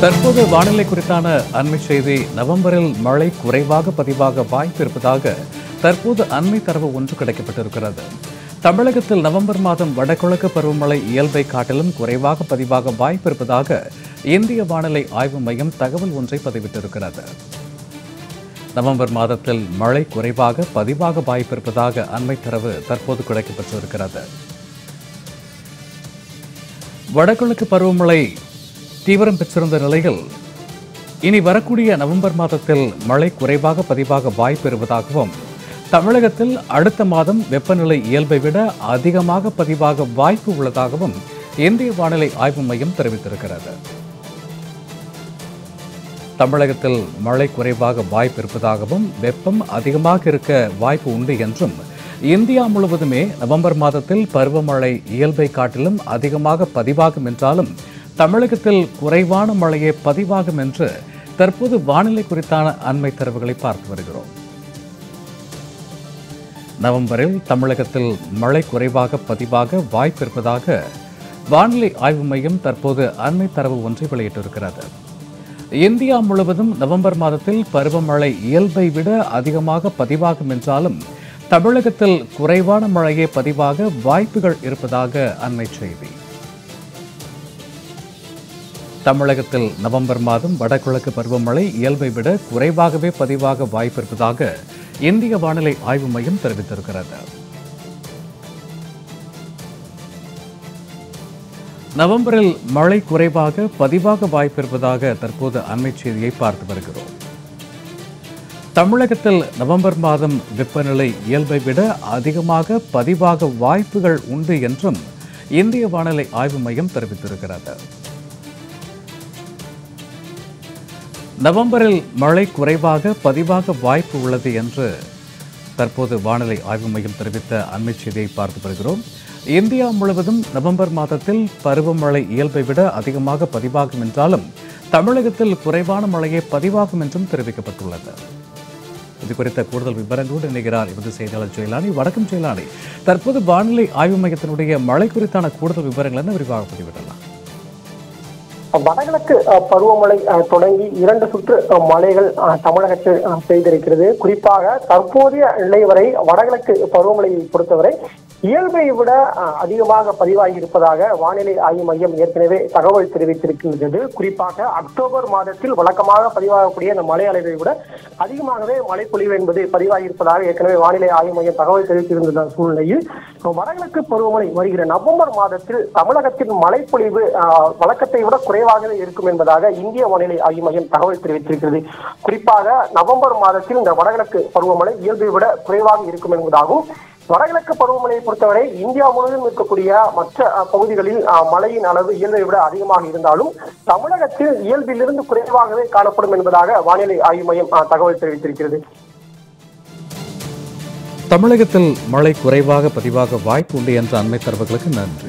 தற்போது வானிலை குறித்தான அண்மை செய்தி. நவம்பரில் மழை குறைவாக பதிவாக வாய்ப்பு இருப்பதாக தற்போது அண்மை தரவு ஒன்று கிடைக்கப்பட்டிருக்கிறது. தமிழகத்தில் நவம்பர் மாதம் வடகிழக்கு பருவமழை இயல்பை காட்டிலும் குறைவாக பதிவாக வாய்ப்பு இருப்பதாக இந்திய வானிலை ஆய்வு மையம் தகவல் ஒன்றை பதிவிட்டிருக்கிறது. நவம்பர் மாதத்தில் மழை குறைவாக பதிவாக வாய்ப்பு இருப்பதாக அண்மை தரவு தற்போது கிடைக்கப்பட்டிருக்கிறது. வடகிழக்கு பருவமழை தீவிரம் பெற்றிருந்த நிலையில் இனி வரக்கூடிய நவம்பர் மாதத்தில் மழை குறைவாக பதிவாக வாய்ப்பு இருப்பதாகவும், தமிழகத்தில் அடுத்த மாதம் வெப்பநிலை இயல்பை விட அதிகமாக பதிவாக வாய்ப்பு உள்ளதாகவும் இந்திய வானிலை ஆய்வு மையம் தெரிவித்திருக்கிறது. தமிழகத்தில் மழை குறைவாக வாய்ப்பு இருப்பதாகவும், வெப்பம் அதிகமாக இருக்க வாய்ப்பு உண்டு என்றும், இந்தியா முழுவதுமே நவம்பர் மாதத்தில் பருவமழை இயல்பை காட்டிலும் அதிகமாக பதிவாகும் என்றாலும் தமிழகத்தில் குறைவான மழையே பதிவாகும் என்று தற்போது வானிலை குறித்தான அண்மை தரவுகளை பார்த்து வருகிறோம். நவம்பரில் தமிழகத்தில் மழை குறைவாக பதிவாக வாய்ப்பு இருப்பதாக வானிலை ஆய்வு மையம் தற்போது அண்மை தரவு ஒன்றை வெளியிட்டிருக்கிறது. இந்தியா முழுவதும் நவம்பர் மாதத்தில் பருவமழை இயல்பை விட அதிகமாக பதிவாகும் என்றாலும் தமிழகத்தில் குறைவான மழையே பதிவாக வாய்ப்புகள் இருப்பதாக அண்மை செய்தி. தமிழகத்தில் நவம்பர் மாதம் வடகிழக்கு பருவமழை இயல்பை விட குறைவாகவே பதிவாக வாய்ப்பு இருப்பதாக இந்திய வானிலை ஆய்வு மையம் தெரிவித்திருக்கிறது. நவம்பரில் மழை குறைவாக பதிவாக வாய்ப்பு இருப்பதாக தற்போது அண்மை செய்தியை பார்த்து வருகிறோம். தமிழகத்தில் நவம்பர் மாதம் வெப்பநிலை இயல்பை விட அதிகமாக பதிவாக வாய்ப்புகள் உண்டு என்றும் இந்திய வானிலை ஆய்வு மையம் தெரிவித்திருக்கிறது. நவம்பரில் மழை குறைவாக பதிவாக வாய்ப்பு உள்ளது என்று தற்போது வானிலை ஆய்வு மையம் தெரிவித்த அண்மை செய்தியை பார்த்து வருகிறோம். இந்தியா முழுவதும் நவம்பர் மாதத்தில் பருவமழை இயல்பை விட அதிகமாக பதிவாகும் என்றாலும் தமிழகத்தில் குறைவான மழையே பதிவாகும் என்றும் தெரிவிக்கப்பட்டுள்ளது. இது குறித்த கூடுதல் விவரங்களோடு இணைகிறார் எமது செய்தியாளர் ஜெயலானி. வணக்கம் ஜெயலானி. தற்போது வானிலை ஆய்வு மையத்தினுடைய மழை குறித்தான கூடுதல் விவரங்கள் என்ன விரிவாக பதிவிடலாம்? வடகிழக்கு பருவமழை தொடங்கி 2 சுற்று மழைகள் தமிழகத்தில் பெய்திருக்கிறது. குறிப்பாக தற்போதைய நிலை வரை வடகிழக்கு பருவமழையை பொறுத்தவரை இயல்பை விட அதிகமாக பதிவாகி இருப்பதாக வானிலை ஆய்வு மையம் ஏற்கனவே தகவல் தெரிவித்திருக்கின்றது. குறிப்பாக அக்டோபர் மாதத்தில் வழக்கமாக பதிவாகக்கூடிய இந்த மழை அளவை விட அதிகமாகவே மழை பொழிவு என்பது பதிவாகி இருப்பதாக ஏற்கனவே வானிலை ஆய்வு மையம் தகவல் தெரிவித்திருந்த சூழ்நிலையில் வடகிழக்கு பருவமழை வருகிற நவம்பர் மாதத்தில் தமிழகத்தின் மழைப்பொழிவு வழக்கத்தை விட குறைவாகவே இருக்கும் என்பதாக இந்திய வானிலை ஆய்வு மையம் தகவல் தெரிவித்திருக்கிறது. குறிப்பாக நவம்பர் மாதத்தில் இந்த வடகிழக்கு பருவமழை இயல்பை விட குறைவாக இருக்கும் என்பதாகவும், வடகிழக்கு பருவமழையை பொறுத்தவரை இந்தியா முழுவதும் இருக்கக்கூடிய மற்ற பகுதிகளில் மழையின் அளவு இயல்பை விட அதிகமாக இருந்தாலும் தமிழகத்தில் இயல்பிலிருந்து குறைவாகவே காணப்படும் என்பதாக வானிலை ஆய்வு மையம் தகவல் தெரிவித்திருக்கிறது. தமிழகத்தில் மழை குறைவாக பதிவாக வாய்ப்பு உண்டு என்ற அண்மை தரவுகளுக்கு நன்றி.